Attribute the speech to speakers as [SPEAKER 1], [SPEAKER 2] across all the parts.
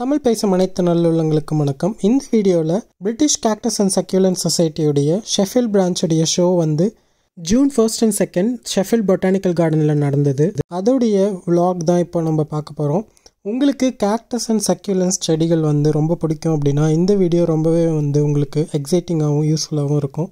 [SPEAKER 1] தமிழ் பேசும் அனைத்து நல்லுள்ளங்களுக்கும் வணக்கம். இந்த வீடியோவில் பிரிட்டிஷ் கேக்டஸ் அண்ட் சக்யூலன்ட் சொசைட்டியுடைய ஷெஃபீல்ட் பிரான்ச்சுடைய ஷோ வந்து June 1st and 2nd Sheffield botanical கார்டனில் நடந்தது. அதோடைய விலாக் தான் இப்போ நம்ம பார்க்க போகிறோம். உங்களுக்கு கேக்டஸ் அண்ட் சக்யூலன்ஸ் செடிகள் வந்து ரொம்ப பிடிக்கும் அப்படின்னா இந்த வீடியோ ரொம்பவே வந்து உங்களுக்கு எக்ஸைட்டிங்காகவும் யூஸ்ஃபுல்லாகவும் இருக்கும்.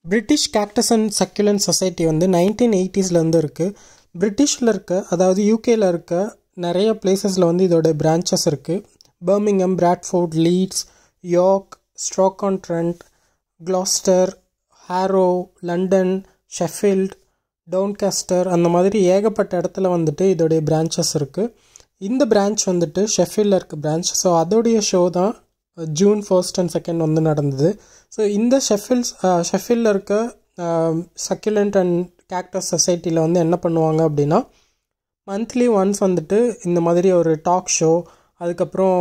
[SPEAKER 1] பிரிட்டிஷ் கேக்டஸ் அண்ட் சக்யூலன்ட் சொசைட்டி வந்து 1980s இருக்குது. பிரிட்டிஷில் இருக்க, அதாவது யூகேயில் இருக்க நிறைய பிளேசஸில் வந்து இதோட பிரான்ச்சஸ் இருக்குது. Birmingham, Bradford, Leeds, York, Stoke on Trent, Gloucester, Harrow, London, Sheffield, Doncaster, அந்த மாதிரி ஏகப்பட்ட இடத்துல வந்துட்டு இதோடைய பிரான்ச்சஸ் இருக்குது. இந்த பிரான்ச் வந்துட்டு ஷெஃபீல்டில் இருக்க பிரான்ச். ஸோ அதோடைய ஷோ தான் June 1st and 2nd வந்து நடந்தது. ஸோ இந்த ஷெஃபீல்டில் இருக்க சக்யூலண்ட் அண்ட் கேக்டஸ் சொசைட்டியில் வந்து என்ன பண்ணுவாங்க அப்படின்னா, மந்த்லி ஒன்ஸ் வந்துட்டு இந்த மாதிரி ஒரு டாக் ஷோ, அதுக்கப்புறம்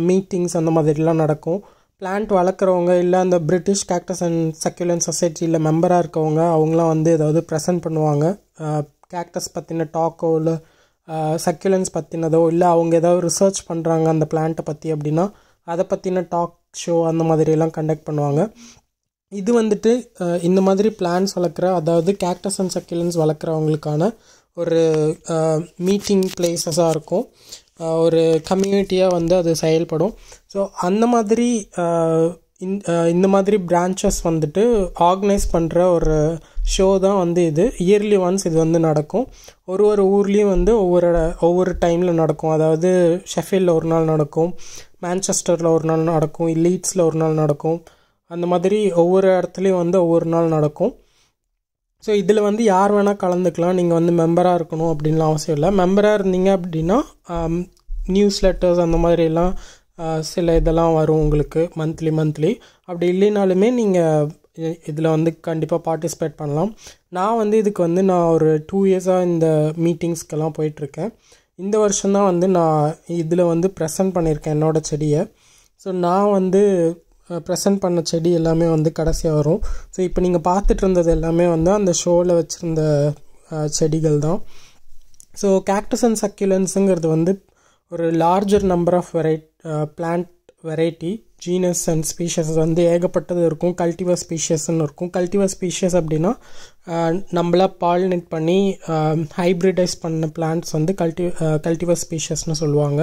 [SPEAKER 1] மீட்டிங்ஸ் அந்த மாதிரிலாம் நடக்கும். பிளான்ட் வளர்க்குறவங்க இல்லை அந்த பிரிட்டிஷ் கேக்டஸ் அண்ட் சக்யூலன்ட் சொசைட்டியில் மெம்பராக இருக்கவங்க அவங்களாம் வந்து ஏதாவது ப்ரெசென்ட் பண்ணுவாங்க. கேக்டஸ் பற்றின டாக்கோ இல்லை சக்யூலன்ஸ் பற்றினதோ, இல்லை அவங்க ஏதாவது ரிசர்ச் பண்ணுறாங்க அந்த பிளான்ட்டை பற்றி அப்படின்னா அதை பற்றின டாக் ஷோ அந்த மாதிரியெல்லாம் கண்டக்ட் பண்ணுவாங்க. இது வந்துட்டு இந்த மாதிரி பிளான்ஸ் வளர்க்குற, அதாவது கேக்டஸ் அண்ட் சக்யூலன்ஸ் வளர்க்குறவங்களுக்கான ஒரு மீட்டிங் பிளேஸஸாக இருக்கும். ஒரு கம்யூனிட்டியாக வந்து அது செயல்படும். ஸோ அந்த மாதிரி இந்த மாதிரி பிரான்ச்சஸ் வந்துட்டு ஆர்கனைஸ் பண்ணுற ஒரு ஷோ தான் வந்து இது. இயர்லி ஒன்ஸ் இது வந்து நடக்கும். ஒரு ஊர்லேயும் வந்து ஒவ்வொரு டைமில் நடக்கும். அதாவது ஷெஃபீல்டில் ஒரு நாள் நடக்கும், மான்செஸ்டரில் ஒரு நாள் நடக்கும், லீட்ஸில் ஒரு நாள் நடக்கும். அந்த மாதிரி ஒவ்வொரு இடத்துலையும் வந்து ஒவ்வொரு நாள் நடக்கும். ஸோ இதில் வந்து யார் வேணால் கலந்துக்கலாம். நீங்கள் வந்து மெம்பராக இருக்கணும் அப்படின்லாம் அவசியம் இல்லை. மெம்பராக இருந்தீங்க அப்படின்னா நியூஸ் லெட்டர்ஸ் அந்த மாதிரிலாம் சில இதெல்லாம் வரும் உங்களுக்கு மந்த்லி. அப்படி இல்லைனாலுமே நீங்கள் இதில் வந்து கண்டிப்பாக பார்ட்டிசிபேட் பண்ணலாம். நான் வந்து இதுக்கு வந்து நான் ஒரு 2 இயர்ஸாக இந்த மீட்டிங்ஸ்க்கெல்லாம் போயிட்டுருக்கேன். இந்த வருஷம்தான் வந்து நான் இதில் வந்து ப்ரெசென்ட் பண்ணியிருக்கேன் என்னோடய செடியை. ஸோ நான் வந்து ப்ரெசென்ட் பண்ண செடி எல்லாமே வந்து கடைசியாக வரும். ஸோ இப்போ நீங்கள் பார்த்துட்டு இருந்தது எல்லாமே வந்து அந்த ஷோவில் வச்சுருந்த செடிகள் தான். ஸோ கேக்டஸ் அண்ட் சக்யூலன்ஸுங்கிறது வந்து ஒரு larger number of plant variety, genus and species வந்து ஏகப்பட்டது இருக்கும். கல்டிவர் ஸ்பீஷஸ்ன்னு இருக்கும். கல்டிவர் ஸ்பீஷஸ் அப்படின்னா நம்மளா பாலினேட் பண்ணி ஹைப்ரிடைஸ் பண்ண பிளான்ட்ஸ் வந்து கல்டிவர் ஸ்பீஷஸ்னு சொல்லுவாங்க.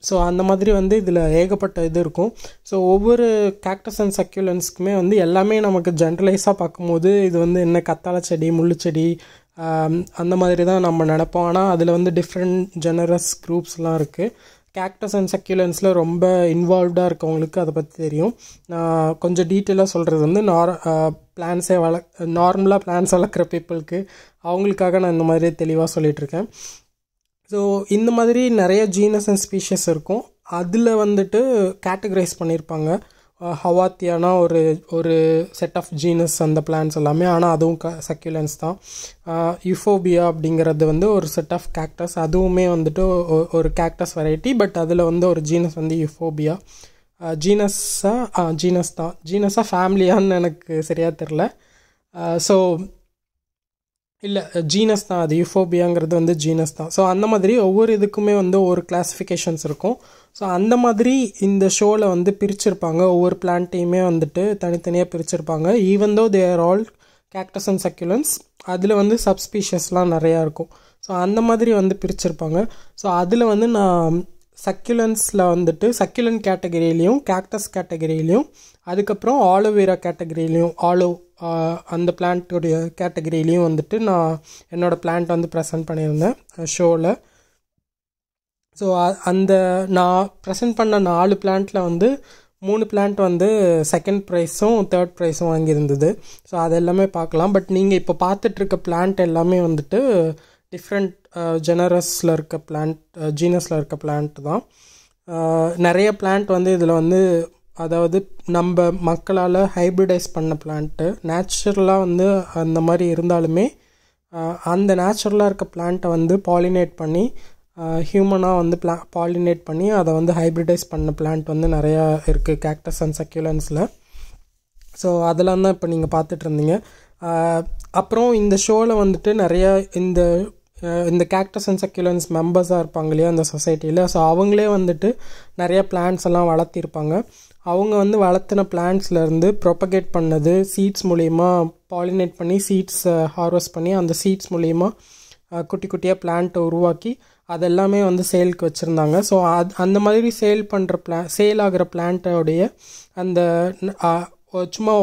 [SPEAKER 1] ஸோ அந்த மாதிரி வந்து இதில் ஏகப்பட்ட இது இருக்கும். ஸோ ஒவ்வொரு கேக்டஸ் அண்ட் சக்யூலன்ஸ்க்குமே வந்து எல்லாமே நமக்கு ஜென்ரலைஸாக பார்க்கும்போது இது வந்து என்ன கத்தாழை செடி, முள்ளு செடி அந்த மாதிரி தான் நம்ம நினைப்போம். ஆனால் அதில் வந்து டிஃப்ரெண்ட் ஜெனரஸ் குரூப்ஸ்லாம் இருக்குது. கேக்டஸ் அண்ட் சக்யூலன்ஸில் ரொம்ப இன்வால்வ்டாக இருக்கவங்களுக்கு அதை பற்றி தெரியும். நான் கொஞ்சம் டீட்டெயிலாக சொல்கிறது வந்து நார்மலாக பிளான்ஸ் வளர்க்குற பீப்புளுக்கு அவங்களுக்காக நான் இந்த மாதிரி தெளிவாக சொல்லிகிட்ருக்கேன். ஸோ இந்த மாதிரி நிறைய ஜீனஸ் அண்ட் ஸ்பீஷஸ் இருக்கும். அதில் வந்துட்டு கேட்டகரைஸ் பண்ணியிருப்பாங்க. ஹவாத்தியானா ஒரு செட் ஆஃப் ஜீனஸ் அந்த பிளான்ஸ் எல்லாமே, ஆனால் அதுவும் சக்யூலன்ஸ் தான். யூஃபோபியா அப்படிங்கிறது வந்து ஒரு செட் ஆஃப் கேக்டஸ், அதுவுமே வந்துட்டு ஒரு கேக்டஸ் வெரைட்டி. பட் அதில் வந்து ஒரு ஜீனஸ் வந்து யூஃபோபியா. ஜீனஸாக ஃபேமிலியான்னு எனக்கு சரியாக தெரில. ஸோ இல்லை, ஜீனஸ் தான் அது. யூஃபோபியாங்கிறது வந்து ஜீனஸ் தான். ஸோ அந்த மாதிரி ஒவ்வொரு இதுக்குமே வந்து ஒவ்வொரு கிளாஸிஃபிகேஷன்ஸ் இருக்கும். ஸோ அந்த மாதிரி இந்த ஷோவில் வந்து பிரிச்சிருப்பாங்க. ஒவ்வொரு பிளான்ட்டையுமே வந்துட்டு தனித்தனியாக பிரிச்சிருப்பாங்க. Even though they are all cactus and succulents, அதில் வந்து சப்ஸ்பீஷஸ்லாம் நிறையா இருக்கும். ஸோ அந்த மாதிரி வந்து பிரிச்சிருப்பாங்க. ஸோ அதில் வந்து நான் சக்யூலன்ஸில் வந்துட்டு சக்யூலன்ட் கேட்டகரியிலையும் கேக்டஸ் கேட்டகரியிலையும் அதுக்கப்புறம் ஆலோவேரா கேட்டகரியிலையும் அந்த பிளான்ட்டுடைய கேட்டகரியிலையும் வந்துட்டு நான் என்னோடய பிளான்ட் வந்து ப்ரெசென்ட் பண்ணியிருந்தேன் ஷோவில். ஸோ அந்த நான் ப்ரெசென்ட் பண்ண 4 பிளான்ட்டில் வந்து 3 பிளான்ட் வந்து 2nd ப்ரைஸும் 3rd ப்ரைஸும் வாங்கியிருந்தது. ஸோ அது எல்லாமே பார்க்கலாம். பட் நீங்கள் இப்போ பார்த்துட்ருக்க பிளான்ட் எல்லாமே வந்துட்டு டிஃப்ரெண்ட் ஜெனரஸில் இருக்க பிளான்ட், ஜீனஸில் இருக்க பிளான்ட் தான். நிறைய பிளான்ட் வந்து இதில் வந்து, அதாவது நம்ம மக்களால் ஹைப்ரிடைஸ் பண்ண பிளான்ட்டு, நேச்சுரலாக வந்து அந்த மாதிரி இருந்தாலுமே அந்த நேச்சுரலாக இருக்க பிளான்ட்டை வந்து பாலினேட் பண்ணி ஹியூமனாக வந்து பாலினேட் பண்ணி அதை வந்து ஹைப்ரிடைஸ் பண்ண பிளான்ட் வந்து நிறையா இருக்குது கேக்டஸ் அண்ட் சக்யூலன்ஸில். ஸோ அதெல்லாம் தான் இப்போ நீங்கள் பார்த்துட்டு இருந்தீங்க. அப்புறம் இந்த ஷோவில் வந்துட்டு நிறையா இந்த கேக்டஸ் அண்ட் சக்யூலன்ஸ் மெம்பர்ஸாக இருப்பாங்க இல்லையா அந்த சொசைட்டியில். ஸோ அவங்களே வந்துட்டு நிறைய பிளான்ட்ஸ் எல்லாம் வளர்த்திருப்பாங்க. அவங்க வந்து வளர்த்தின பிளான்ட்ஸ்லேருந்து ப்ரொபகேட் பண்ணது சீட்ஸ் மூலிமா பாலினேட் பண்ணி சீட்ஸ் ஹார்வெஸ்ட் பண்ணி அந்த சீட்ஸ் மூலிமா குட்டி குட்டியாக பிளான்ட்டை உருவாக்கி அதெல்லாமே வந்து சேலுக்கு வச்சுருந்தாங்க. ஸோ அந்த மாதிரி சேல் ஆகிற பிளான்ட்டோடைய அந்த சும்மா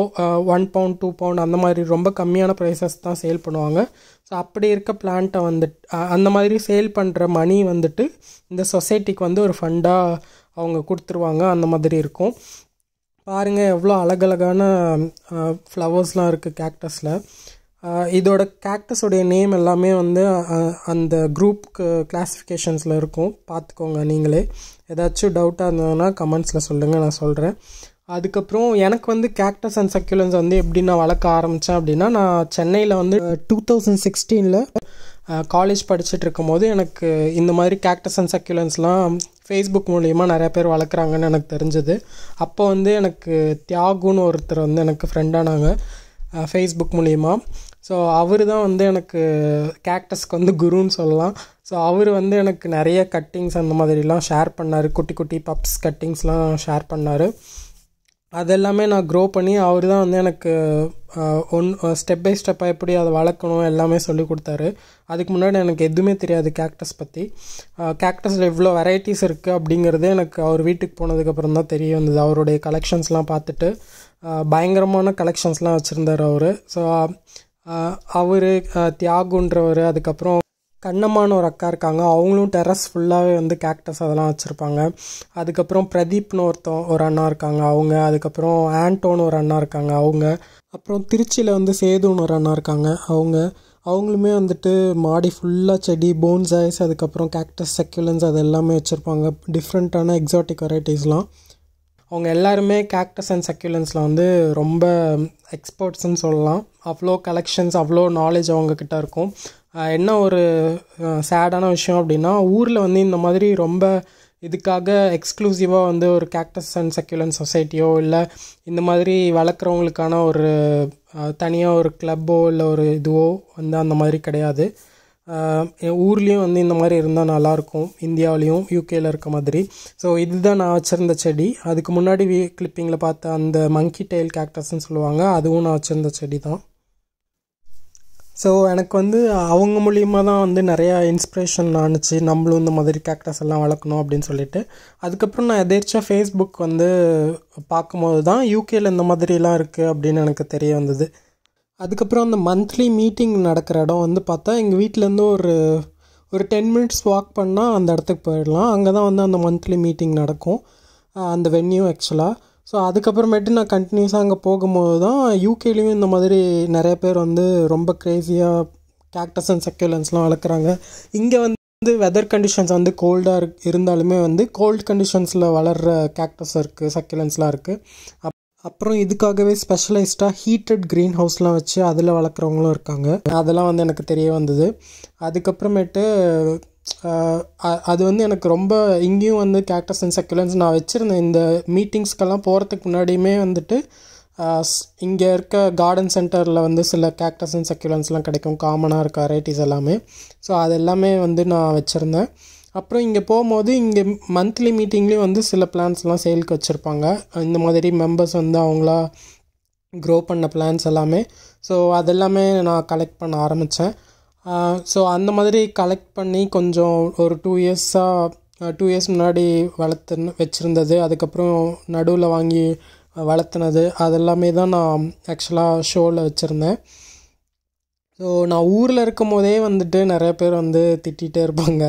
[SPEAKER 1] 1 பவுண்ட் 2 பவுண்ட் அந்த மாதிரி ரொம்ப கம்மியான ப்ரைஸஸ் தான் சேல் பண்ணுவாங்க. ஸோ அப்படி இருக்க பிளான்ட்டை வந்துட்டு அந்த மாதிரி சேல் பண்ணுற மணி வந்துட்டு இந்த சொசைட்டிக்கு வந்து ஒரு ஃபண்டாக அவங்க கொடுத்துருவாங்க. அந்த மாதிரி இருக்கும். பாருங்கள் எவ்வளோ அழகழகான ஃப்ளவர்ஸ்லாம் இருக்குது கேக்டஸில். இதோட கேக்டஸோடைய நேம் எல்லாமே வந்து அந்த குரூப்க்கு கிளாஸிஃபிகேஷன்ஸில் இருக்கும், பார்த்துக்கோங்க நீங்களே. ஏதாச்சும் டவுட்டாக இருந்ததுன்னா கமெண்ட்ஸில் சொல்லுங்கள், நான் சொல்கிறேன். அதுக்கப்புறம் எனக்கு வந்து கேக்டஸ் அண்ட் சக்யூலன்ஸ் வந்து எப்படி நான் வளர்க்க ஆரம்பித்தேன் அப்படின்னா, நான் சென்னையில் வந்து 2016 காலேஜ் படிச்சுட்டு இருக்கும் போது எனக்கு இந்த மாதிரி கேக்டஸ் அண்ட் சக்யூலன்ஸ்லாம் ஃபேஸ்புக் மூலிமா நிறையா பேர் வளர்க்குறாங்கன்னு எனக்கு தெரிஞ்சது. அப்போ வந்து எனக்கு தியாகுன்னு ஒருத்தர் வந்து எனக்கு ஃப்ரெண்டானாங்க ஃபேஸ்புக் மூலிமா. ஸோ அவர் தான் வந்து எனக்கு கேக்டஸ்க்கு வந்து குருன்னு சொல்லலாம். ஸோ அவர் வந்து எனக்கு நிறைய கட்டிங்ஸ் அந்த மாதிரிலாம் ஷேர் பண்ணார், குட்டி குட்டி பப்ஸ் கட்டிங்ஸ்லாம் ஷேர் பண்ணார். அதெல்லாமே நான் க்ரோ பண்ணி அவர் தான் வந்து எனக்கு ஸ்டெப் பை ஸ்டெப்பாக எப்படி அதை வளர்க்கணும் எல்லாமே சொல்லி கொடுத்தாரு. அதுக்கு முன்னாடி எனக்கு எதுவுமே தெரியாது கேக்டஸ் பற்றி. கேக்டஸில் இவ்வளோ வெரைட்டிஸ் இருக்குது அப்படிங்கிறதே எனக்கு அவர் வீட்டுக்கு போனதுக்கப்புறம் தான் தெரிய வந்தது. அவருடைய கலெக்ஷன்ஸ்லாம் பார்த்துட்டு பயங்கரமான கலெக்ஷன்ஸ்லாம் வச்சுருந்தார் அவர். ஸோ அவர் தியாகுன்றவர், அதுக்கப்புறம் கண்ணம்மான்னு ஒரு அக்கா இருக்காங்க, அவங்களும் டெரஸ் ஃபுல்லாகவே வந்து கேக்டஸ் அதெல்லாம் வச்சுருப்பாங்க. அதுக்கப்புறம் பிரதீப்னு ஒரு அண்ணா இருக்காங்க அவங்க, அதுக்கப்புறம் ஆண்டோன்னு ஒரு அண்ணா இருக்காங்க அவங்க, அப்புறம் திருச்சியில் வந்து சேதுன்னு ஒரு அண்ணா இருக்காங்க அவங்களுமே வந்துட்டு மாடி ஃபுல்லாக செடி, போன்சாய்ஸ், அதுக்கப்புறம் கேக்டஸ், சக்யூலன்ஸ் அது எல்லாமே வச்சுருப்பாங்க, டிஃப்ரெண்ட்டான எக்ஸாட்டிக் வெரைட்டிஸ்லாம். அவங்க எல்லாருமே கேக்டஸ் அண்ட் சக்யூலன்ஸில் வந்து ரொம்ப எக்ஸ்பர்ட்ஸ்ன்னு சொல்லலாம். அவ்வளோ கலெக்ஷன்ஸ், அவ்வளோ நாலேஜ் அவங்கக்கிட்ட இருக்கும். என்ன ஒரு சேடான விஷயம் அப்படின்னா, ஊரில் வந்து இந்த மாதிரி ரொம்ப இதுக்காக எக்ஸ்க்ளூசிவாக வந்து ஒரு கேக்டஸ் அண்ட் சக்யூலன்ஸ் சொசைட்டியோ இல்லை இந்த மாதிரி வளர்க்குறவங்களுக்கான ஒரு தனியாக ஒரு கிளப்போ இல்லை ஒரு இதுவோ வந்து அந்த மாதிரி கிடையாது. ஊர்லேயும் வந்து இந்த மாதிரி இருந்தால் நல்லாயிருக்கும், இந்தியாவிலையும் யூகேயில் இருக்க மாதிரி. ஸோ இதுதான் நான் வச்சுருந்த செடி. அதுக்கு முன்னாடி கிளிப்பிங்கில் பார்த்த அந்த மங்கி டெயில் கேக்டஸ்ன்னு சொல்லுவாங்க, அதுவும் நான் வச்சுருந்த செடி தான். ஸோ எனக்கு வந்து அவங்க மூலியமாக தான் வந்து நிறையா இன்ஸ்பிரேஷன் ஆணுச்சு, நம்மளும் இந்த மாதிரி கேக்டஸ் எல்லாம் வளர்க்கணும் அப்படின்னு சொல்லிட்டு. அதுக்கப்புறம் நான் எதேர்ச்சியாக ஃபேஸ்புக் வந்து பார்க்கும்போது தான் யூகேயில் இந்த மாதிரிலாம் இருக்குது அப்படின்னு எனக்கு தெரிய வந்தது. அதுக்கப்புறம் அந்த மந்த்லி மீட்டிங் நடக்கிற இடம் வந்து பார்த்தா எங்கள் வீட்டிலேருந்து ஒரு 10 மினிட்ஸ் வாக் பண்ணால் அந்த இடத்துக்கு போயிடலாம். அங்கே தான் வந்து அந்த மந்த்லி மீட்டிங் நடக்கும், அந்த வென்யூ ஆக்சுவலாக. ஸோ அதுக்கப்புறமேட்டு நான் கண்டினியூஸாக அங்கே போகும்போது தான் யூகேலேயும் இந்த மாதிரி நிறைய பேர் வந்து ரொம்ப க்ரேஸியாக கேக்டஸ் அண்ட் சக்யூலன்ஸ்லாம் வளர்க்குறாங்க. இங்கே வந்து வெதர் கண்டிஷன்ஸ் வந்து கோல்டாக இருந்தாலுமே வந்து கோல்டு கண்டிஷன்ஸில் வளர்கிற கேக்டஸ் இருக்குது, சக்யூலன்ஸ்லாம் இருக்குது. அப்புறம் இதுக்காகவே ஸ்பெஷலைஸ்டாக ஹீட்டட் க்ரீன் ஹவுஸ்லாம் வச்சு அதில் வளர்க்குறவங்களும் இருக்காங்க. அதெல்லாம் வந்து எனக்கு தெரிய வந்தது. அதுக்கப்புறமேட்டு அது வந்து எனக்கு ரொம்ப இங்கேயும் வந்து கேக்டஸ் அண்ட் சக்யூலன்ஸ் நான் வச்சுருந்தேன். இந்த மீட்டிங்ஸ்க்கெல்லாம் போகிறதுக்கு முன்னாடியுமே வந்துட்டு இங்கே இருக்க கார்டன் சென்டரில் வந்து சில கேக்டஸ் அண்ட் சக்யூலன்ஸ்லாம் கிடைக்கும், காமனாக இருக்க வெரைட்டிஸ் எல்லாமே. ஸோ அது எல்லாமே வந்து நான் வச்சுருந்தேன். அப்புறம் இங்கே போகும்போது இங்கே மந்த்லி மீட்டிங்லேயும் வந்து சில பிளான்ஸ்லாம் சேலுக்கு வச்சுருப்பாங்க. இந்த மாதிரி மெம்பர்ஸ் வந்து அவங்களா க்ரோ பண்ண பிளான்ஸ் எல்லாமே. ஸோ அதெல்லாமே நான் கலெக்ட் பண்ண ஆரம்பித்தேன். ஸோ அந்த மாதிரி கலெக்ட் பண்ணி கொஞ்சம் ஒரு 2 இயர்ஸ் முன்னாடி வச்சுருந்தது, அதுக்கப்புறம் நடுவில் வாங்கி வளர்த்துனது, அதெல்லாமே தான் நான் ஆக்சுவலாக ஷோவில் வச்சுருந்தேன். ஸோ நான் ஊரில் இருக்கும் போதே வந்துட்டு நிறைய பேர் வந்து திட்டிகிட்டே இருப்பாங்க.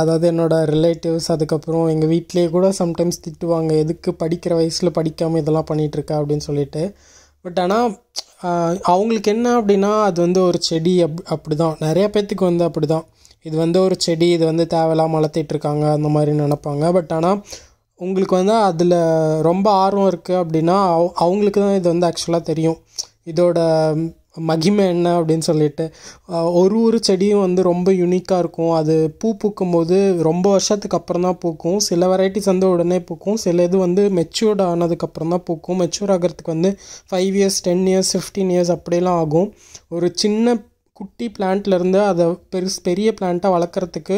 [SPEAKER 1] அதாவது என்னோடய ரிலேட்டிவ்ஸ், அதுக்கப்புறம் எங்கள் வீட்டிலேயே கூட சம்டைம்ஸ் திட்டுவாங்க, எதுக்கு படிக்கிற வயசில் படிக்காமல் இதெல்லாம் பண்ணிகிட்ருக்கா அப்படின்னு சொல்லிட்டு. பட் ஆனால் அவங்களுக்கு என்ன அப்படின்னா, அது வந்து ஒரு செடி அப்படி தான் நிறைய பேர்த்துக்கு வந்து அப்படி தான், இது வந்து ஒரு செடி, இது வந்து தேவையில்லாமல் வளர்த்திட்ருக்காங்க அந்த மாதிரி நினைப்பாங்க. பட் ஆனால் உங்களுக்கு வந்து அதில் ரொம்ப ஆர்வம் இருக்குது அப்படின்னா அவங்களுக்கு தான் இது வந்து ஆக்சுவலாக தெரியும் இதோட மகிமை என்ன அப்படின்னு சொல்லிட்டு. ஒரு செடியும் வந்து ரொம்ப யூனிக்காக இருக்கும். அது பூக்கும்போது ரொம்ப வருஷத்துக்கு அப்புறம் தான் பூக்கும். சில வெரைட்டிஸ் வந்து உடனே பூக்கும், சில இது வந்து மெச்சூர்ட் ஆனதுக்கப்புறம் தான் பூக்கும். மெச்சூர் ஆகிறதுக்கு வந்து 5 இயர்ஸ் 10 இயர்ஸ் 15 இயர்ஸ் அப்படிலாம் ஆகும். ஒரு சின்ன குட்டி பிளான்ட்லேருந்து அதை பெரிய பிளான்ட்டாக வளர்க்குறதுக்கு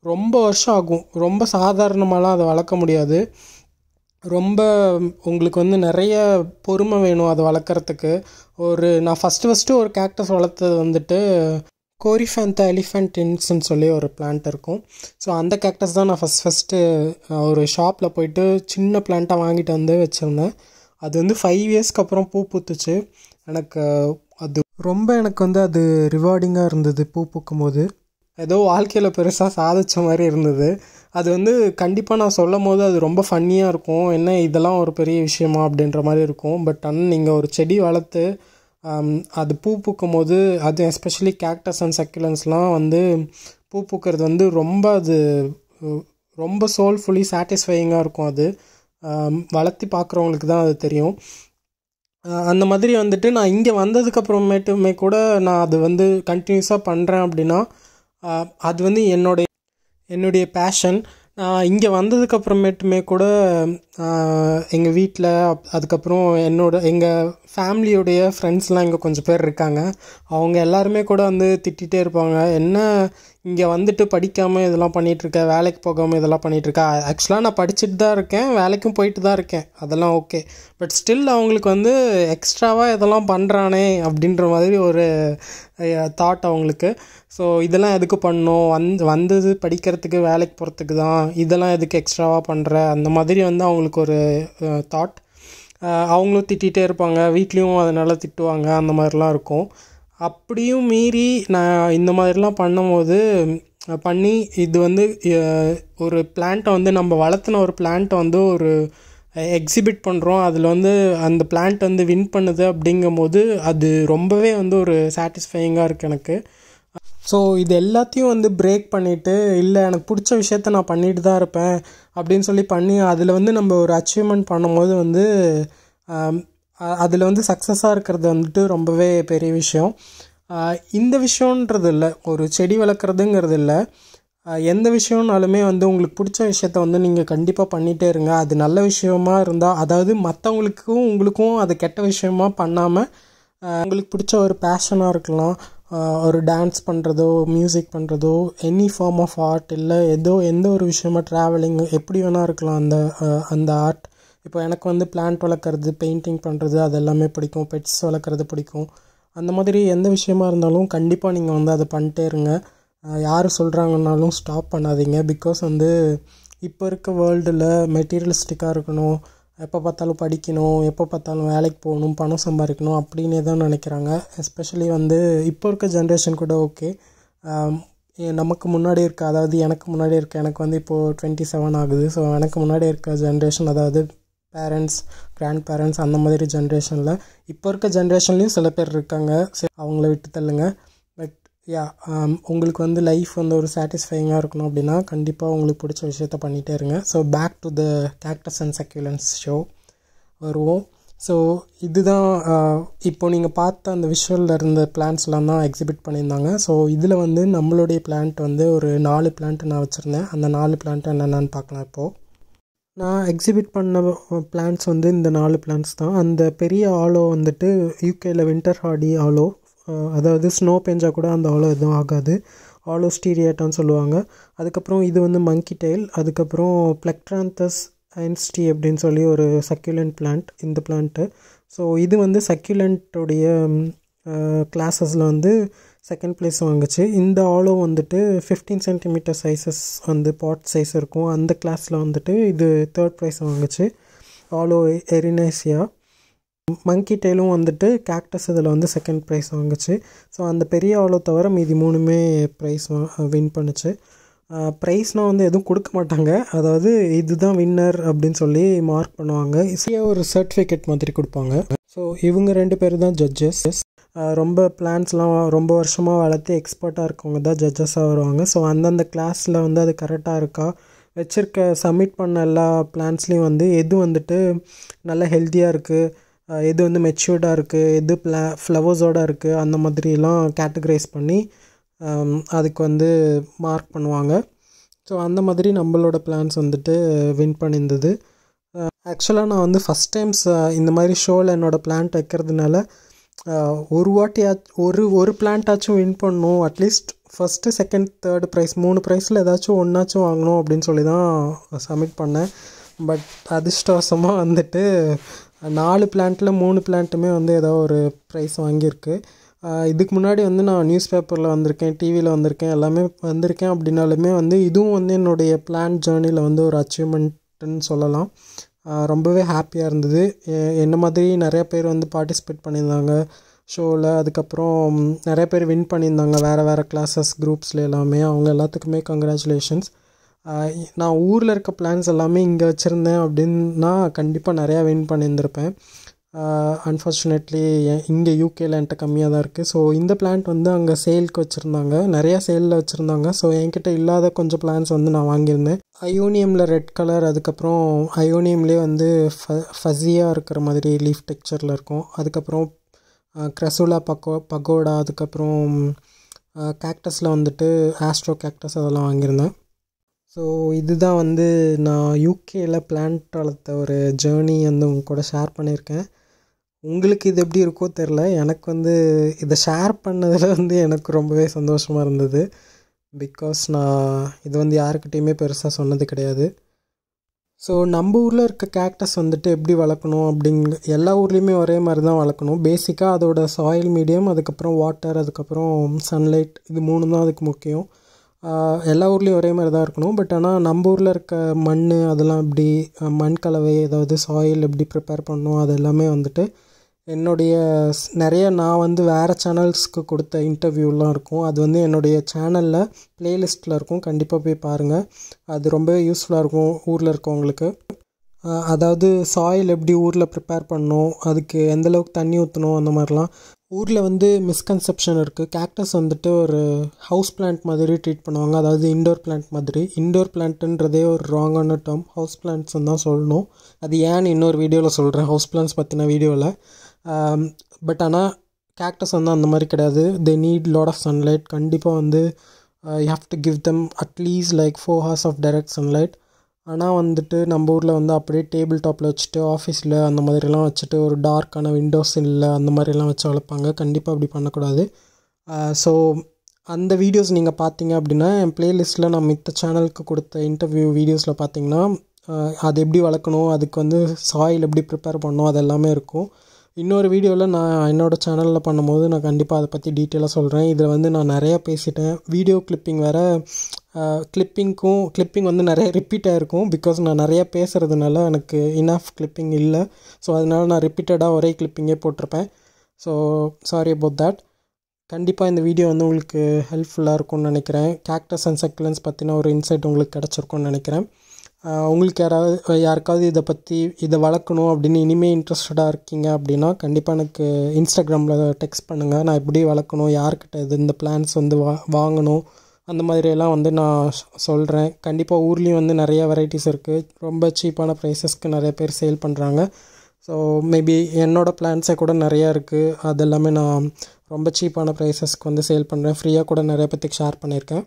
[SPEAKER 1] ரொம்ப வருஷம் ஆகும். ரொம்ப சாதாரணமாலாம் அதை வளர்க்க முடியாது. ரொம்ப உங்களுக்கு வந்து நிறைய பொறுமை வேணும் அதை வளர்க்குறதுக்கு. நான் ஃபஸ்ட்டு ஒரு கேக்டஸ் வளர்த்தது வந்துட்டு கோரிஃபேந்தா எலிஃபென்டின்ஸ்ன்னு சொல்லி ஒரு பிளான்ட் இருக்கும். ஸோ அந்த கேக்டஸ் தான் நான் ஃபஸ்ட்டு ஒரு ஷாப்பில் போயிட்டு சின்ன பிளான்ட்டாக வாங்கிட்டு வந்து வச்சுருந்தேன். அது வந்து 5 இயர்ஸ்க்கு அப்புறம் பூ பூத்துச்சு. எனக்கு வந்து அது ரிவார்டிங்காக இருந்தது. பூ பூக்கும் போது ஏதோ வாழ்க்கையில் பெருசாக சாதித்த மாதிரி இருந்தது. அது வந்து கண்டிப்பாக நான் சொல்லும் போது அது ரொம்ப ஃபன்னியாக இருக்கும். என்ன இதெல்லாம் ஒரு பெரிய விஷயமா அப்படின்ற மாதிரி இருக்கும். பட் ஆனால் நீங்கள் ஒரு செடி வளர்த்து அது பூ பூக்கும் போது, அது எஸ்பெஷலி கேக்டஸ் அண்ட் சக்யுலன்ஸ்லாம் வந்து பூ பூக்கிறது வந்து ரொம்ப சோல்ஃபுல்லி சாட்டிஸ்ஃபையிங்காக இருக்கும். அது வளர்த்தி பார்க்குறவங்களுக்கு தான் அது தெரியும். அந்த மாதிரி வந்துட்டு நான் இங்கே வந்ததுக்கப்புறமேட்டுமே கூட நான் அது வந்து கண்டினியூஸாக பண்ணுறேன் அப்படின்னா அது வந்து என்னுடைய பேஷன். நான் இங்கே வந்ததுக்கப்புறமேட்டுமே கூட எங்கள் வீட்டில் அதுக்கப்புறம் எங்கள் ஃபேமிலியோடைய ஃப்ரெண்ட்ஸ்லாம் இங்கே கொஞ்சம் பேர் இருக்காங்க. அவங்க எல்லாருமே கூட வந்து திட்டிகிட்டே இருப்பாங்க, என்ன இங்கே வந்துட்டு படிக்காமல் இதெல்லாம் பண்ணிகிட்ருக்க, வேலைக்கு போகாமல் இதெல்லாம் பண்ணிகிட்ருக்க. ஆக்சுவலாக நான் படிச்சுட்டு தான் இருக்கேன், வேலைக்கும் போயிட்டு தான் இருக்கேன், அதெல்லாம் ஓகே. பட் ஸ்டில் அவங்களுக்கு வந்து எக்ஸ்ட்ராவாக இதெல்லாம் பண்ணுறானே அப்படின்ற மாதிரி ஒரு தாட் அவங்களுக்கு. ஸோ இதெல்லாம் எதுக்கு பண்ணணும், வந்தது படிக்கிறதுக்கு வேலைக்கு போகிறதுக்கு தான், இதெல்லாம் எதுக்கு எக்ஸ்ட்ராவாக பண்ணுற, அந்த மாதிரி வந்து அவங்களுக்கு ஒரு தாட். அவங்களும் திட்டிகிட்டே இருப்பாங்க, வீட்லேயும் அதனால் திட்டுவாங்க, அந்த மாதிரிலாம் இருக்கும். அப்படியும் மீறி நான் இந்த மாதிரிலாம் பண்ணி இது வந்து ஒரு பிளான்ட்டை வந்து நம்ம வளர்த்துன ஒரு பிளான்ட்டை வந்து ஒரு எக்ஸிபிட் பண்ணுறோம், அதில் வந்து அந்த பிளான்ட் வந்து வின் பண்ணுது அப்படிங்கும்போது அது ரொம்பவே வந்து ஒரு சாட்டிஸ்ஃபையிங்காக இருக்குது எனக்கு. ஸோ இது எல்லாத்தையும் வந்து பிரேக் பண்ணிவிட்டு, இல்லை எனக்கு பிடிச்ச விஷயத்த நான் பண்ணிட்டு தான் இருப்பேன் அப்படின்னு பண்ணி அதில் வந்து நம்ம ஒரு அச்சீவ்மெண்ட் பண்ணும்போது வந்து அதில் வந்து சக்ஸஸாக இருக்கிறது வந்துட்டு ரொம்பவே பெரிய விஷயம். இந்த விஷயன்றது இல்லை, ஒரு செடி வளர்க்குறதுங்கிறது இல்லை, எந்த விஷயம்னாலுமே வந்து உங்களுக்கு பிடிச்ச விஷயத்த வந்து நீங்கள் கண்டிப்பாக பண்ணிகிட்டே இருங்க. அது நல்ல விஷயமா இருந்தால், அதாவது மற்றவங்களுக்கும் உங்களுக்கும் அது கெட்ட விஷயமா பண்ணாமல் உங்களுக்கு பிடிச்ச ஒரு பேஷனாக இருக்கலாம், ஒரு டான்ஸ் பண்ணுறதோ, மியூசிக் பண்ணுறதோ, எனி ஃபார்ம் ஆஃப் ஆர்ட், இல்லை எந்த ஒரு விஷயமா, ட்ராவலிங், எப்படி வேணால் இருக்கலாம் அந்த ஆர்ட். இப்போ எனக்கு வந்து பிளான்ட் வளர்க்குறது, பெயிண்டிங் பண்ணுறது அது எல்லாமே பிடிக்கும், பெட்ஸ் வளர்க்குறது பிடிக்கும். அந்த மாதிரி எந்த விஷயமா இருந்தாலும் கண்டிப்பாக நீங்கள் வந்து அதை பண்ணிட்டே இருங்க. யார் சொல்கிறாங்கன்னாலும் ஸ்டாப் பண்ணாதீங்க. பிகாஸ் வந்து இப்போ இருக்க வேர்ல்டில் மெட்டீரியலிஸ்டிக்காக இருக்கணும், எப்போ பார்த்தாலும் படிக்கணும், எப்போ பார்த்தாலும் வேலைக்கு போகணும், பணம் சம்பாதிக்கணும் அப்படின்னே தான் நினைக்கிறாங்க. எஸ்பெஷலி வந்து இப்போ இருக்க ஜென்ரேஷன் கூட ஓகே, நமக்கு முன்னாடி இருக்க, அதாவது எனக்கு முன்னாடி இருக்க, எனக்கு வந்து இப்போது 27 ஆகுது. ஸோ எனக்கு முன்னாடி இருக்க ஜென்ரேஷன், அதாவது பேரண்ட்ஸ், கிராண்ட் பேரண்ட்ஸ், அந்த மாதிரி ஜென்ரேஷனில் இப்போ இருக்க ஜென்ரேஷன்லேயும் சில பேர் இருக்காங்க. சரி, அவங்கள விட்டு தள்ளுங்க. பட் உங்களுக்கு வந்து லைஃப் வந்து ஒரு சாட்டிஸ்ஃபையிங்காக இருக்கணும் அப்படின்னா கண்டிப்பாக உங்களுக்கு பிடிச்ச விஷயத்த பண்ணிகிட்டே இருங்க. So back to the cactus and succulents show வருவோம். ஸோ இதுதான் இப்போ நீங்கள் பார்த்த அந்த விஷுவலில் இருந்த பிளான்ஸ்லாம் தான் எக்ஸிபிட் பண்ணியிருந்தாங்க. ஸோ இதில் வந்து நம்மளுடைய பிளான்ட் வந்து ஒரு 4 பிளான்ட் நான் வச்சுருந்தேன். அந்த 4 பிளான்ட் என்னென்னு பார்க்கலாம். இப்போது நான் எக்ஸிபிட் பண்ண பிளான்ட்ஸ் வந்து இந்த 4 பிளான்ட்ஸ் தான். அந்த பெரிய ஆலோ வந்துட்டு யூகேயில் வின்டர் ஹார்டி ஆலோ, அதாவது ஸ்னோ பெஞ்சால் கூட அந்த ஆலோ எதுவும் ஆகாது, ஆலோ ஸ்டீரியாட்டான்னு சொல்லுவாங்க. அதுக்கப்புறம் இது வந்து மங்கி டெயில், அதுக்கப்புறம் பிளெக்ட்ராந்தஸ் ஐன்ஸ்டி அப்படின்னு சொல்லி ஒரு சக்யுலண்ட் பிளான்ட், இந்த பிளான்ட்டு. ஸோ இது வந்து சக்யுலண்ட்டோடைய கிளாஸஸில் வந்து செகண்ட் ப்ளேஸ் வாங்குச்சு. இந்த ஆலோ வந்துட்டு 15 சென்டிமீட்டர் சைஸஸ் வந்து பாட் சைஸ் இருக்கும், அந்த கிளாஸில் வந்துட்டு இது 3rd ப்ரைஸ் வாங்குச்சு, ஆலோ எரினேசியா. மங்கி டெயிலும் வந்துட்டு கேக்டஸ் இதில் வந்து 2nd ப்ரைஸ் வாங்குச்சு. ஸோ அந்த பெரிய ஆலோ தவிர மீதி 3மே ப்ரைஸ் வின் பண்ணுச்சு. ப்ரைஸ்னால் வந்து எதுவும் கொடுக்க மாட்டாங்க, அதாவது இதுதான் வின்னர் அப்படின்னு சொல்லி மார்க் பண்ணுவாங்க. ஒரு சர்டிஃபிகேட் மாதிரி கொடுப்பாங்க. ஸோ இவங்க 2 பேர் தான் ஜட்ஜஸ். ரொம்ப பிளான்ஸ்லாம் ரொம்ப வருஷமாக வளர்த்து எக்ஸ்பர்ட்டாக இருக்கவங்க தான் ஜட்ஜஸாக வருவாங்க. ஸோ அந்தந்த கிளாஸில் வந்து அது கரெக்டாக இருக்கா, வச்சுருக்க சப்மிட் பண்ண எல்லா பிளான்ஸ்லேயும் வந்து எது வந்துட்டு நல்லா ஹெல்த்தியாக இருக்குது, எது வந்து மெச்சூர்டாக இருக்குது, எது ஃப்ளவர்ஸோடு இருக்குது, அந்த மாதிரிலாம் கேட்டகரைஸ் பண்ணி அதுக்கு வந்து மார்க் பண்ணுவாங்க. ஸோ அந்த மாதிரி நம்மளோட பிளான்ஸ் வந்துட்டு வின் பண்ணியிருந்தது. ஆக்சுவலாக நான் வந்து ஃபஸ்ட் டைம்ஸ் இந்த மாதிரி ஷோவில் என்னோடய பிளான்ட் வைக்கிறதுனால ஒரு வாட்டியாச்சும் ஒரு பிளான்ட்டாச்சும் வின் பண்ணணும், at least first second third prize 3 ப்ரைஸில் ஏதாச்சும் ஒன்றாச்சும் வாங்கணும் அப்படின்னு சொல்லி தான் சப்மிட் பண்ணேன். பட் அதிர்ஷ்டவசமாக வந்துட்டு 4 பிளான்ட்டில் 3 பிளான்ட்டுமே வந்து ஏதோ ஒரு ப்ரைஸ் வாங்கியிருக்கு. இதுக்கு முன்னாடி வந்து நான் நியூஸ் பேப்பரில் வந்திருக்கேன், டிவியில் வந்திருக்கேன், எல்லாமே வந்திருக்கேன். அப்படின்னாலுமே வந்து இதுவும் வந்து என்னுடைய பிளான் ஜேர்னியில் வந்து ஒரு அச்சீவ்மெண்ட்டுன்னு சொல்லலாம். ரொம்பவே ஹாப்பியாக இருந்தது. என்ன மாதிரி நிறையா பேர் வந்து பார்ட்டிசிபேட் பண்ணியிருந்தாங்க ஷோவில். அதுக்கப்புறம் நிறைய பேர் வின் பண்ணியிருந்தாங்க வேறு வேறு கிளாஸஸ் குரூப்ஸில் எல்லாமே. அவங்க எல்லாத்துக்குமே கங்க்ராச்சுலேஷன்ஸ். நான் ஊரில் இருக்க பிளான்ஸ் எல்லாமே இங்கே வச்சுருந்தேன் அப்படின்னா கண்டிப்பாக நிறையா வின் பண்ணியிருந்திருப்பேன். அன்ஃபார்ச்சுனேட்லி இங்கே யூகேல என்கிட்ட கம்மியாக தான் இருக்குது. ஸோ இந்த பிளான்ட் வந்து அங்கே சேலுக்கு வச்சுருந்தாங்க, நிறையா சேலில் வச்சுருந்தாங்க. ஸோ என்கிட்ட இல்லாத கொஞ்சம் பிளான்ஸ் வந்து நான் வாங்கியிருந்தேன். அயோனியமில் ரெட் கலர், அதுக்கப்புறம் அயோனியம்லேயே வந்து ஃபஸியாக இருக்கிற மாதிரி லீஃப் டெக்ஸ்சரில் இருக்கும். அதுக்கப்புறம் க்ரசுலா பகோடா, அதுக்கப்புறம் கேக்டஸில் வந்துட்டு ஆஸ்ட்ரோ கேக்டஸ் அதெல்லாம் வாங்கியிருந்தேன். ஸோ இதுதான் வந்து நான் யூகேயில் பிளான்ட் வளர்த்த ஒரு ஜேர்னி வந்து உங்க கூட ஷேர் பண்ணியிருக்கேன். உங்களுக்கு இது எப்படி இருக்கோ தெரில, எனக்கு வந்து இதை ஷேர் பண்ணதில் வந்து எனக்கு ரொம்பவே சந்தோஷமாக இருந்தது. பிகாஸ் நான் இது வந்து யாருக்கிட்டேயுமே பெருசாக சொன்னது கிடையாது. ஸோ நம்ம ஊரில் இருக்க கேக்டஸ் வந்துட்டு எப்படி வளர்க்கணும் எல்லா ஊர்லேயுமே ஒரே மாதிரி தான் வளர்க்கணும். பேசிக்காக அதோட சாயில் மீடியம், அதுக்கப்புறம் வாட்டர், அதுக்கப்புறம் சன்லைட், இது 3 தான் அதுக்கு முக்கியம். எல்லா ஊர்லேயும் ஒரே மாதிரி தான் இருக்கணும். பட் ஆனால் நம்ம ஊரில் இருக்க மண் அதெல்லாம் எப்படி மண் கலவை, ஏதாவது சாயில் எப்படி ப்ரிப்பேர் பண்ணணும், அது எல்லாமே வந்துட்டு என்னுடைய நிறைய நான் வந்து வேறு சேனல்ஸ்க்கு கொடுத்த இன்டர்வியூலாம் இருக்கும். அது வந்து என்னுடைய சேனலில் ப்ளேலிஸ்ட்டில் இருக்கும், கண்டிப்பாக போய் பாருங்கள். அது ரொம்பவே யூஸ்ஃபுல்லாக இருக்கும் ஊரில் இருக்கவங்களுக்கு. அதாவது சாயில் எப்படி ஊரில் ப்ரிப்பேர் பண்ணணும், அதுக்கு எந்தளவுக்கு தண்ணி ஊற்றணும், அந்த மாதிரிலாம். ஊரில் வந்து மிஸ்கன்செப்ஷன் இருக்குது. கேக்டஸ் வந்துட்டு ஒரு ஹவுஸ் பிளான்ட் மாதிரி ட்ரீட் பண்ணுவாங்க, அதாவது இன்டோர் பிளான்ட் மாதிரி. இன்டோர் பிளான்ட்டுன்றதே ஒரு ராங்கான டேர்ம், ஹவுஸ் பிளான்ட்ஸ்ன்னு தான் சொல்லணும். அது ஏன்னு இன்னொரு வீடியோவில் சொல்கிறேன், ஹவுஸ் பிளான்ட்ஸ் பற்றின வீடியோவில். பட் ஆனால் கேக்டஸ் வந்து அந்த மாதிரி கிடையாது. They need lot of sunlight. கண்டிப்பாக வந்து you have to give them at least like 4 hours of direct sunlight. ஆனால் வந்துட்டு நம்ம ஊரில் வந்து அப்படியே டேபிள் டாப்பில் வச்சுட்டு ஆஃபீஸில் அந்த மாதிரிலாம் வச்சுட்டு ஒரு டார்க்கான விண்டோஸ் இல்லை அந்த மாதிரிலாம் வச்சு வளர்ப்பாங்க. கண்டிப்பாக அப்படி பண்ணக்கூடாது. ஸோ அந்த வீடியோஸ் நீங்கள் பார்த்தீங்க அப்படின்னா என் ப்ளேலிஸ்ட்டில் நான் மித்த சேனலுக்கு கொடுத்த இன்டர்வியூ வீடியோஸில் பார்த்தீங்கன்னா அது எப்படி வளர்க்கணும், அதுக்கு வந்து சாயில் எப்படி ப்ரிப்பேர் பண்ணணும், அது எல்லாமே இருக்கும். இன்னொரு வீடியோவில் நான் என்னோடய சேனலில் பண்ணும்போது நான் கண்டிப்பாக அதை பற்றி டீட்டெயிலாக சொல்கிறேன். இதில் வந்து நான் நிறையா பேசிட்டேன். வீடியோ கிளிப்பிங் வேறு, கிளிப்பிங் வந்து நிறைய ரிப்பீட் ஆகிருக்கும். பிகாஸ் நான் நிறையா பேசுகிறதுனால எனக்கு இனஃப் கிளிப்பிங் இல்லை. ஸோ அதனால் நான் ரிப்பீட்டடாக ஒரே கிளிப்பிங்கே போட்டிருப்பேன். So sorry about that. கண்டிப்பாக இந்த வீடியோ வந்து உங்களுக்கு ஹெல்ப்ஃபுல்லாக இருக்கும்னு நினைக்கிறேன். கேக்டஸ் அண்ட் சக்குலன்ஸ் பற்றின ஒரு இன்சைட் உங்களுக்கு கிடச்சிருக்கும்னு நினைக்கிறேன். உங்களுக்கு யாருக்காவது இதை வளர்க்கணும் அப்படின்னு இனிமேல் இன்ட்ரெஸ்டடாக இருக்கீங்க அப்படின்னா கண்டிப்பாக எனக்கு இன்ஸ்டாகிராமில் டெக்ஸ்ட் பண்ணுங்கள். நான் எப்படி வளர்க்கணும், யார்கிட்ட இந்த பிளான்ஸ் வந்து வாங்கணும், அந்த மாதிரியெல்லாம் வந்து நான் சொல்கிறேன். கண்டிப்பாக ஊர்லேயும் வந்து நிறைய வெரைட்டிஸ் இருக்குது. ரொம்ப சீப்பான ப்ரைஸஸ்க்கு நிறைய பேர் சேல் பண்ணுறாங்க. ஸோ மேபி என்னோடய பிளான்ஸே கூட நிறையா இருக்குது. அதெல்லாமே நான் ரொம்ப சீப்பான ப்ரைஸஸ்க்கு வந்து சேல் பண்ணுறேன். ஃப்ரீயாக கூட நிறைய பேத்துக்கு ஷேர் பண்ணியிருக்கேன்.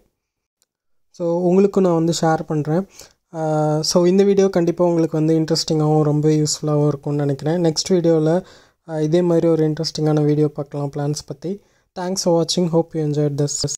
[SPEAKER 1] ஸோ உங்களுக்கும் நான் வந்து ஷேர் பண்ணுறேன். ஸோ இந்த வீடியோ கண்டிப்பாக உங்களுக்கு வந்து இன்ட்ரெஸ்டிங்காகவும் ரொம்ப யூஸ்ஃபுல்லாகவும் இருக்கும்னு நினைக்கிறேன். நெக்ஸ்ட் வீடியோவில் இதே மாதிரி ஒரு இன்ட்ரெஸ்டிங்கான வீடியோ பார்க்கலாம் பிளான்ஸ் பற்றி. தேங்க்ஸ் ஃபார் வாட்சிங். Hope you enjoyed this.